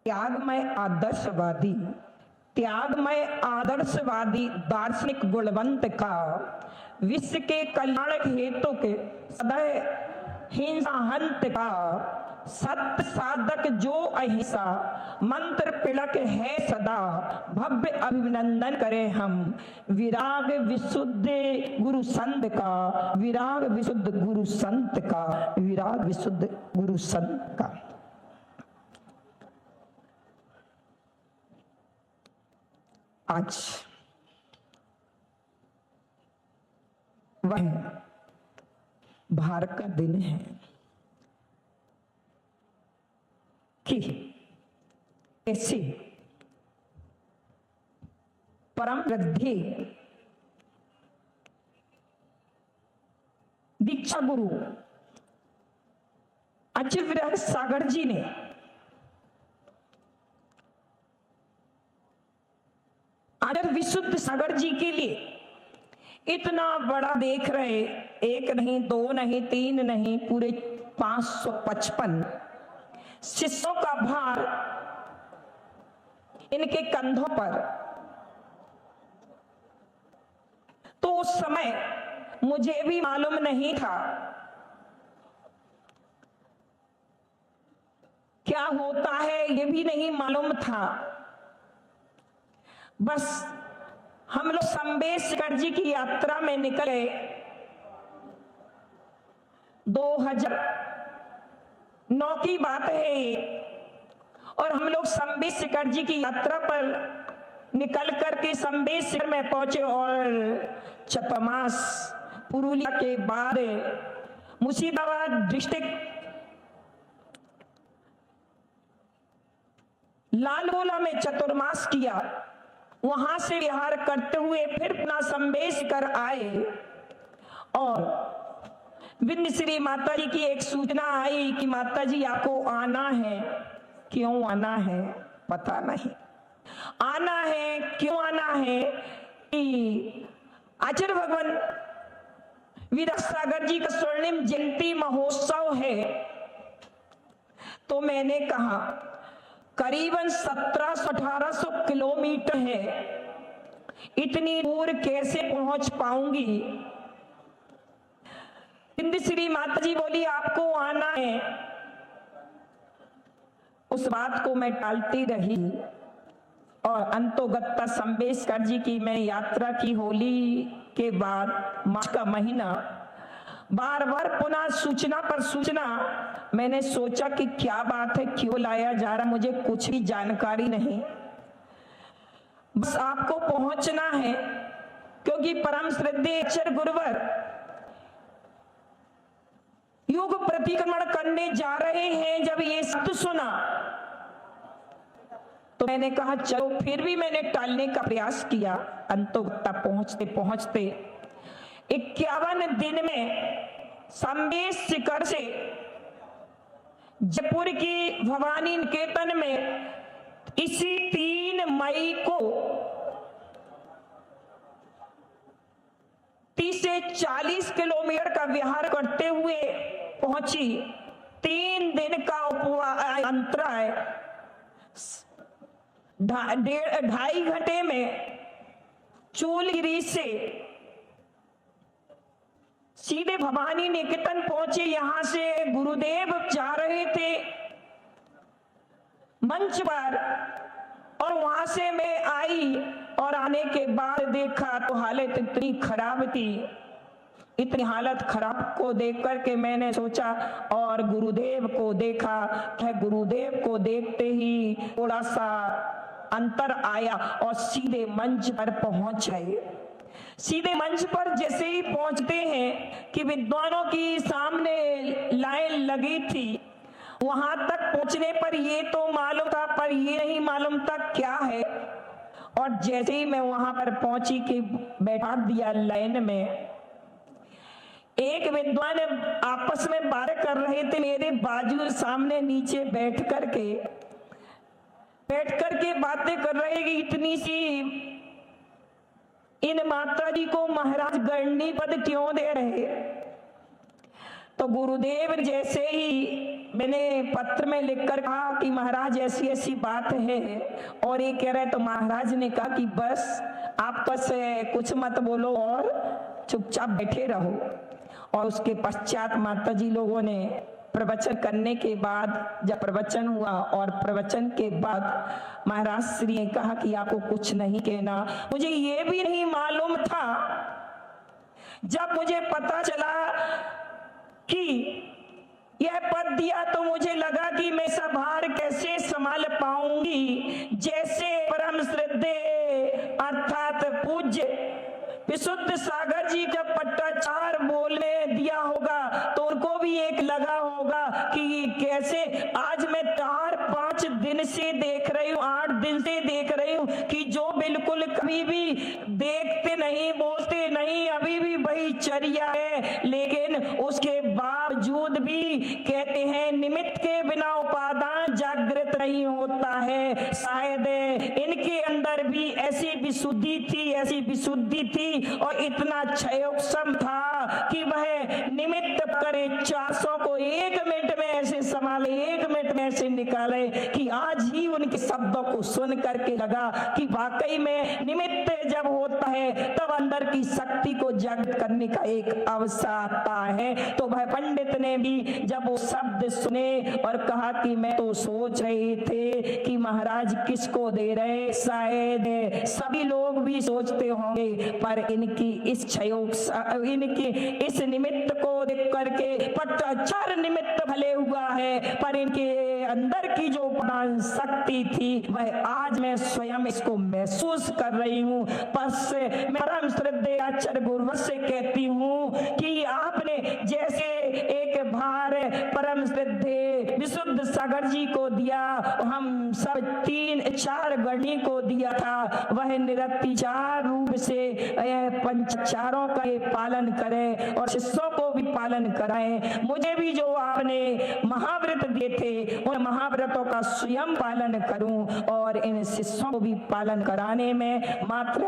त्यागमय आदर्शवादी, त्यागमय आदर्शवादी दार्शनिक गुणवंत का विश्व के कल्याण हेतु के सदैव हिंसा हंत का सत्य साधक जो अहिंसा मंत्र पिलक है सदा, भव्य अभिनंदन करें हम विराग विशुद्ध गुरु संत का, विराग विशुद्ध गुरु संत का, विराग विशुद्ध गुरु संत का। आज वह भारत का दिन है कि ऐसी परम वृद्धि दीक्षा गुरु आचार्य विराग सागर जी ने आचार्य विशुद्ध सागर जी के लिए इतना बड़ा देख रहे, एक नहीं, दो नहीं, तीन नहीं, पूरे 555 शिष्यों का भार इनके कंधों पर। तो उस समय मुझे भी मालूम नहीं था क्या होता है, ये भी नहीं मालूम था। बस हम लोग संबेशकर जी की यात्रा में निकले 2009 की बात है, और हम लोग संबेशकर जी की यात्रा पर निकल करके संबेशकर में पहुंचे और चपमास पुरुलिया के बाद मुर्शिदाबाद डिस्ट्रिक्ट लालगोला में चतुर्मास किया। वहां से विहार करते हुए फिर पुनः संबेशकर आए, और बिंद श्री माता जी की एक सूचना आई कि माता जी आपको आना है। क्यों आना है पता नहीं, आना है क्यों आना है कि आचार्य भगवान विराग सागर जी का स्वर्णिम जयंती महोत्सव है। तो मैंने कहा करीबन 1700-1800 किलोमीटर है, इतनी दूर कैसे पहुंच पाऊंगी। बिंद श्री माता जी बोली आपको आना है। उस बात को मैं टालती रही, और अंतोगत्ता संबेशकर जी की मैं यात्रा की। होली के बाद मार्च का महीना, बार बार पुनः सूचना पर सूचना। मैंने सोचा कि क्या बात है, क्यों लाया जा रहा, मुझे कुछ भी जानकारी नहीं, बस आपको पहुंचना है। क्योंकि परम श्रद्धेय आचार्य गुरुवर युग प्रतिक्रमण करने जा रहे हैं। जब ये सत्य सुना तो मैंने कहा चलो, फिर भी मैंने टालने का प्रयास किया। अंतोगत्ता पहुंचते पहुंचते 51 दिन में संबेशकर से जयपुर की भवानी निकेतन में इसी 3 मई को 30 से 40 किलोमीटर का विहार करते हुए पहुंची। 3 दिन का उपवास अंतराय, 2.5 घंटे में चूलगिरी से सीधे भवानी निकेतन पहुंचे। यहां से गुरुदेव जा रहे थे मंच पर, और वहां से मैं आई, और आने के बाद देखा तो हालत इतनी खराब थी। इतनी हालत खराब को देख करके मैंने सोचा, और गुरुदेव को देखा। गुरुदेव को देखते ही थोड़ा सा अंतर आया, और सीधे मंच पर पहुंच गए। सीधे मंच पर जैसे ही पहुंचते हैं कि विद्वानों की सामने लाइन लगी थी, वहां तक पहुंचने पर ये तो मालूम था, पर ये नहीं मालूम था क्या है। और जैसे ही मैं वहां पर पहुंची कि बैठा दिया लाइन में, एक विद्वान आपस में बातें कर रहे थे मेरे बाजू सामने नीचे बैठ करके बातें कर रहे कि इतनी सी इन माता जी को महाराज गणनी पद क्यों दे रहे। तो गुरुदेव जैसे ही मैंने पत्र में लिखकर कहा कि महाराज ऐसी ऐसी बात है और ये कह रहे, तो महाराज ने कहा कि बस आप बस कुछ मत बोलो और चुपचाप बैठे रहो। और उसके पश्चात माता जी लोगों ने प्रवचन करने के बाद, जब प्रवचन हुआ और प्रवचन के बाद महाराज श्री ने कहा कि आपको कुछ नहीं कहना। मुझे ये भी नहीं मालूम था, जब मुझे पता चला कि यह पद दिया तो मुझे लगा कि मैं सब भार कैसे संभाल पाऊंगी। जैसे परम श्रद्धे अर्थात पूज्य विशुद्ध सागर जी जब पट्टाचार बोलने दिया होगा तो उनको भी एक लगा होगा कि कैसे आज मैं 4-5 दिन से देख रही हूँ, 8 दिन से देख रही हूँ कि जो बिल्कुल कभी भी देखते नहीं, बोलते नहीं, अभी भी वही चर्या है, लेकिन उसके बावजूद भी कहते हैं निमित्त के बिना उपादान जागृत नहीं होता है। शायद इनके अंदर भी ऐसी विशुद्धि थी, ऐसी विशुद्धि थी और इतना क्षयोक्षम था कि वह निमित्त करे 400 को 1 मिनट में ऐसे संभाले, 1 मिनट में ऐसे निकाले कि आज ही उनके शब्दों को सुन करके लगा कि वाकई में निमित्त जब होता है तब अंदर की शक्ति को जागृत करने का एक अवसर आता है। तो वह पंडित ने भी जब वो शब्द सुने और कहा कि मैं तो सोच रहे थे कि महाराज किसको दे रहे, शायद सभी लोग भी सोचते होंगे, पर इनकी इस इनकी इस निमित्त को देख करके पट्टाचार निमित्त भले हुआ है, पर इनके अंदर की जो प्राण शक्ति थी वह आज मैं स्वयं इसको महसूस कर रही हूँ। बस मैं परम श्रद्धेय आचार्य गुरुवर से कहती हूँ कि आपने जैसे एक भार परम श्रद्धेय विशुद्ध सागर जी को दिया, हम सब 3-4 गणी को दिया था, वह निरतिचार रूप से पंचाचारों का पालन करे और शिष्यों को भी पालन कराए। मुझे भी जो आपने महाव्रत दिए थे उन महाव्रतों का स्वयं पालन करूं और इन शिष्यों को भी पालन कराने में मात्र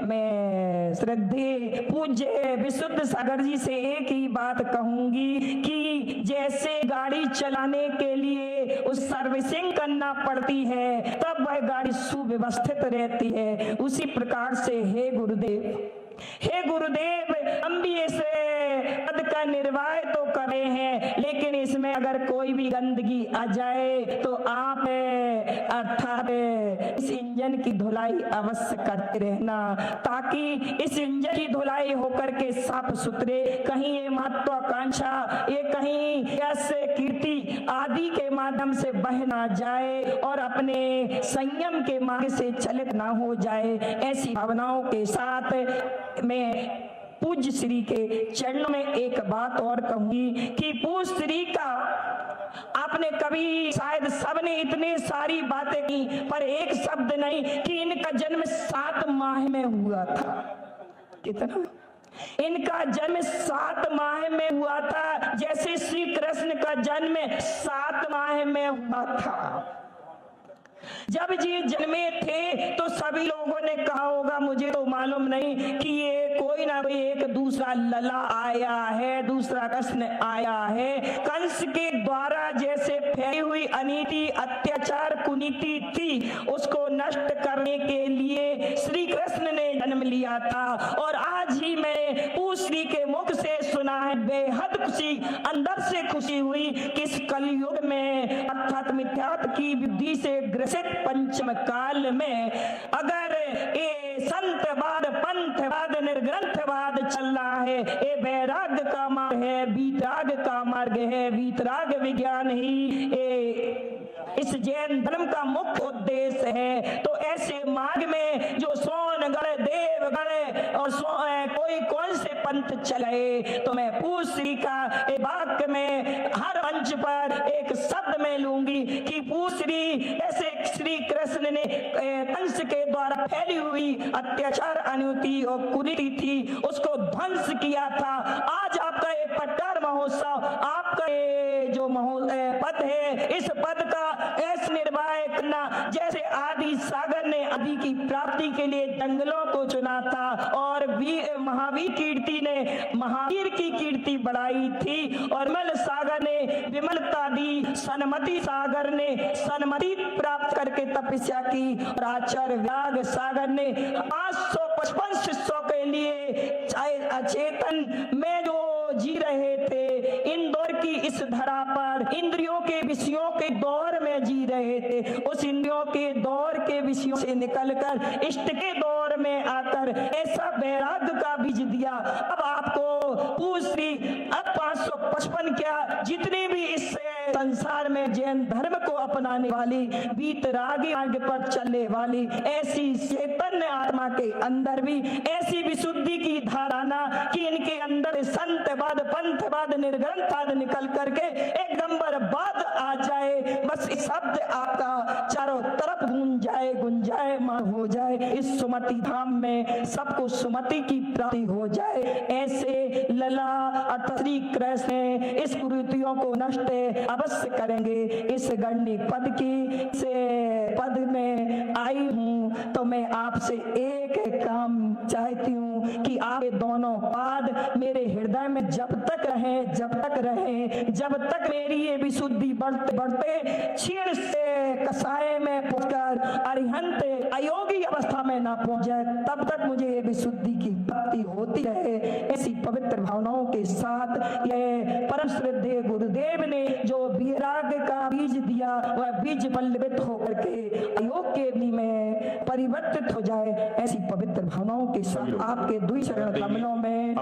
मैं श्रद्धेय पूज्य विशुद्ध सागर जी से एक ही बात कहूंगी कि जैसे गाड़ी चलाने के लिए उस सर्विसिंग करना पड़ती है तब वह गाड़ी सुव्यवस्थित रहती है, उसी प्रकार से हे गुरुदेव हम भी इस पद का निर्वाह तो कर रहे हैं, लेकिन इसमें अगर कोई भी गंदगी आ जाए तो आप अर्थात इस इंजन की धुलाई अवश्य करते रहना, ताकि इस इंजन की धुलाई होकर के साफ सुथरे, कहीं ये महत्वाकांक्षा, ये कहीं यश कीर्ति आदि के माध्यम से बह ना जाए और अपने संयम के मार्ग से चलित ना हो जाए। ऐसी भावनाओं के साथ मैं पूज्य श्री के चरणों में एक बात और कहूंगी कि पूज्य श्री का आपने कभी, शायद सबने इतने सारी बातें की पर एक शब्द नहीं कि इनका जन्म 7 माह में हुआ था। कितना? इनका जन्म 7 माह में हुआ था, जैसे श्री कृष्ण का जन्म 7 माह में हुआ था। जब जी जन्मे थे तो सभी लोगों ने कहा होगा, मुझे तो मालूम नहीं, कि ये कोई ना कोई एक दूसरा लला आया है, दूसरा कृष्ण आया है। कंस के द्वारा जैसे फैली हुई अनीति, अत्याचार, कुनीति थी, उसको नष्ट करने के लिए श्री कृष्ण ने जन्म लिया था। और आज ही मैं श्री के मुख से सुना है, बेहद खुशी, अंदर से खुशी हुई कि इस कलयुग में अर्थात मिथ्यात्व की बुद्धि से ग्रसित पंचम काल में अगर ये संतवाद, पंथवाद, निर्ग्रंथवाद चल रहा है, ये वैराग्य का मार्ग है, वीतराग का मार्ग है, वीतराग विज्ञान ही इस जैन धर्म का मुख्य उद्देश्य है। तो ऐसे मार्ग में जो सोनगढ़, देवगढ़ और कोई कौन से पंथ चले, तो मैं पूज्य श्री का एक वाक्य में हर मंच पर एक शब्द मैं लूंगी कि पूसरी ऐसे श्री कृष्ण ने कंस के द्वारा फैली हुई अत्याचार अनुति और कुरीति थी उसको ध्वंस किया था। आज आपका ये पट्टार महोत्सव, आपका ये जो पद है, इस पद का ऐसे निर्वाह करना जैसे आदि सागर ने आदि की प्राप्ति के लिए जंगलों को चुना था और महावीर कीर्ति ने महावीर की कीर्ति बढ़ाई थी और विमल सागर ने विमलता दी, सन्मति सागर ने सन्मति प्राप्त करके तपस्या की और आचार्य व्याग सागर ने 555 शिष्यों के लिए चाहे अचेतन में जो जी रहे थे, इंदौर की इस धरा पर इंद्रियों के विषयों के दौर में जी रहे थे, उस इंद्रियों के दौर के विषयों से निकलकर इष्ट के दौर में आकर ऐसा वैराग्य का बीज दिया। अब आपको पूसरी अब 555 क्या जितने भी इस संसार में जैन धर्म को अपनाने वाली वीतरागी मार्ग पर चलने वाली ऐसी चैतन्य आत्मा के अंदर भी ऐसी विशुद्धि की धारणा कि इनके अंदर संतवाद पंथवाद निर्ग्रंथवाद निकल करके एक नंबर बाद आ जाए, बस इस शब्द आपका चारों तरफ गुंजाए मान हो जाए, इस सुमति धाम में सबको सुमति की प्राप्ति हो जाए। ऐसे लला अर्थात श्री कृष्ण इस कुरीतियों को नष्ट अवश्य करेंगे। इस गंडी पद की से पद में आई हूँ तो मैं आपसे एक काम चाहती हूँ कि आपके दोनों पाद मेरे हृदय में जब तक मेरी ये विशुद्धि बढ़ते क्षीण से कसाय में पहुंचकर अरिहंत अयोगी अवस्था में ना पहुंच जाए, तब तक मुझे ये विशुद्धि की प्राप्ति होती रहे। ऐसी पवित्र भावनाओं के साथ ये परम श्रद्धेय गुरुदेव ने जो वैराग्य का बीज दिया वह बीज बल्लवित होकर के अयोग के अग्नि में परिवर्तित हो जाए। ऐसी पवित्र भावनाओं के साथ आपके दुई चरण कमलों में